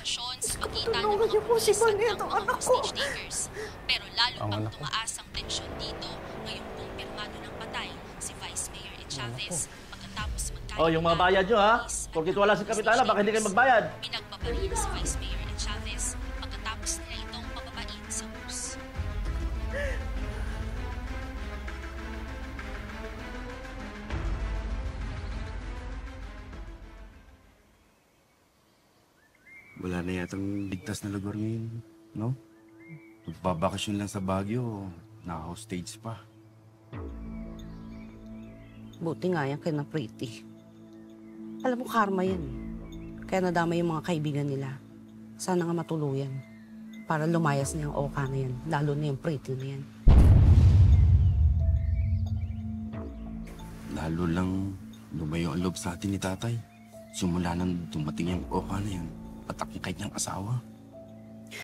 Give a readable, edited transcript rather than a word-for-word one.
akusasyon sa pagitan ng mga pulis at ng mga hostage takers. Pero lalo pang tumaas ang tensyon dito ngayong kumpirmado ng patay si Vice Mayor Chavez pagkatapos magkaroon. Oh, yung mga bayad nyo ha? Porkit wala si Kapitana, baka hindi kayo magbayad. Pinagbabaril si Vice Mayor Chavez pagkatapos nila itong pababain sa bus. Wala na yatang ligtas na lugar ngayon, no? Magbabakasyon lang sa Baguio, naka-hostage pa. Buti nga yan kina Pretty. Alam mo, karma yan. Kaya nadama yung mga kaibigan nila. Sana nga matuluyan. Para lumayas na yung Oka na yan, lalo na yung Pretty na yan. Lalo lang lumayo ang loob sa atin ni tatay. Simula nang dumating yung Oka na yan, at ang kanyang asawa.